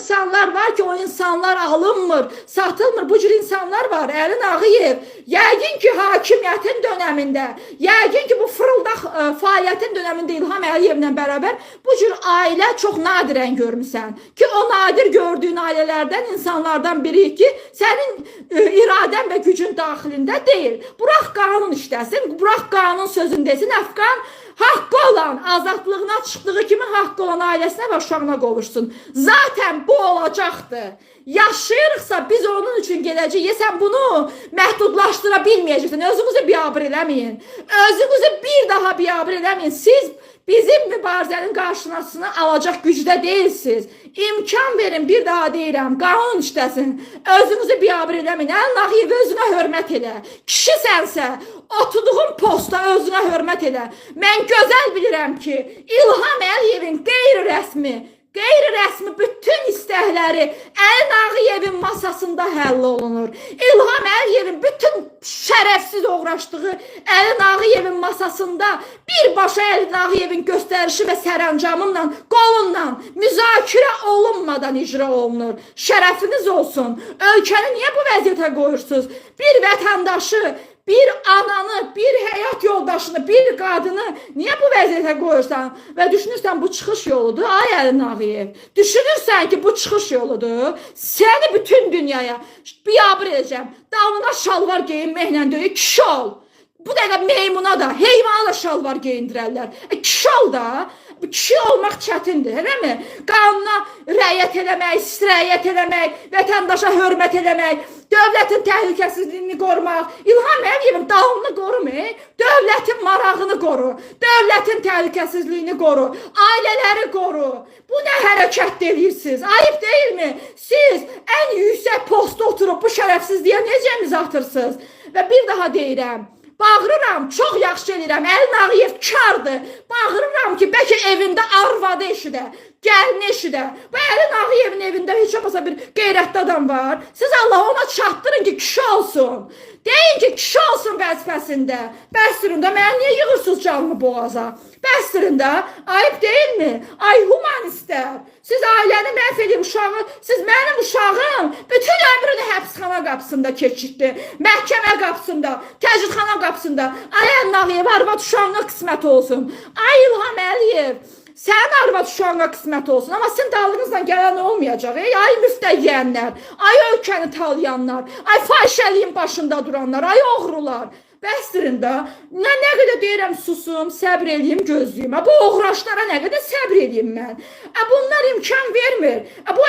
insanlar var ki o insanlar alınmır, satılmır. Bu cür insanlar var. Əlin Ağayev yəqin ki hakimiyyətin döneminde, yəqin ki bu fırıldaq fəaliyyətin döneminde İlham Əliyevlə beraber bu cür ailə çox nadirən görmüsən. Ki o nadir gördüğün ailelerden, insanlardan biri ki senin iraden ve gücün daxilində deyil. Bırak qanun işləsin, bırak qanun sözündesin. Əfqan haqqı olan, azadlığına çıktığı kimi haqqı olan ailəsinə və uşağına qovuşsun. Zaten bu olacaqdır. Yaşayırıqsa biz onun üçün gedəcəyik. Sən bunu məhdudlaşdıra bilməyəcəksən. Özünüzü biabır eləməyin. Özünüzü bir daha biabır eləməyin. Siz bizim mübarizənin qarşısını alacaq gücdə deyilsiniz. İmkan verin, bir daha deyirəm. Qanun işləsin. Özünüzü biabır eləməyin. Əlin Ağayev özünə hörmət elə. Kişi sənsə, oturduğun posta özünə hörmət elə. Mən gözəl bilirəm ki, İlham Əliyevin qeyri-rəsmi bütün istəkləri Əlin Ağayevin masasında həll olunur. İlham Əliyevin bütün şərəfsiz uğraşdığı Əlin Ağayevin masasında birbaşa Əlin Ağayevin göstərişi və sərəncamıyla, qolunla müzakirə olunmadan icra olunur. Şərəfiniz olsun. Ölkəni niyə bu vəziyyətə qoyursunuz? Bir vətəndaşı, bir ananı, bir həyat yoldaşını, bir qadını niyə bu vəziyyətə qoyursan və düşünürsən bu çıxış yoludur? Ay Əlin Ağayev, düşünürsən ki bu çıxış yoludur? Səni bütün dünyaya biabır edəcəm. Dalına şalvar geyinməklə deyil, kişi ol. Bu dəqiqə meymuna da, heyvana da şalvar geyindirərlər. Kişi ol da. Kişi olmaq çətindir, eləmi? Qanuna rəayət eləmək, sirayət eləmək, vətəndaşa hörmət eləmək, dövlətin təhlükəsizliyini qorumaq, İlham Əliyevin dalını qorumur, dövlətin marağını qoru, dövlətin təhlükəsizliyini qoru, ailələri qoru. Bu nə hərəkət edirsiniz? Ayıb deyilmi? Siz ən yüksək postda oturup bu şərəfsizliyə necə imza atırsınız? Və bir daha deyirəm, bağırıram, çox yaxşı edirəm, Əlin Ağayev kardır. Bağırıram ki, bəlkə evində arvadı eşidə, gəlini eşidə. Bu Əlin Ağayevin evində heç olmasa bir qeyrətli adam var. Siz Allah ona çatdırın ki, kişi olsun. Deyin ki, kişi olsun vəzifəsində. Bəsdirin də mənə niyə yığırsınız canlı boğaza? Bəsdirin də, ayıb deyilmi? Ay humanistlər. Siz ailəni məhv edin uşağı, siz mənim uşağım bütün ömrünü həbsxana qapısında keçirdi. Məhkəmə qapısında, təcridxana qapısında. Ay Əlin Ağayev arvad uşağına qismət olsun. Ay İlham Əliyev, sənin arvad uşağına qismət olsun. Amma sizin dalınızla gələn olmayacaq. Ay müftəyyənlər, ay ölkəni talayanlar, ay fahişəliyin başında duranlar, ay oğrular. Bəsdirin də, nə qədər deyirəm susum, səbr edeyim, gözləyim. Bu uğraşlara nə qədər səbr edeyim mən? Bunlar imkan vermir. Bu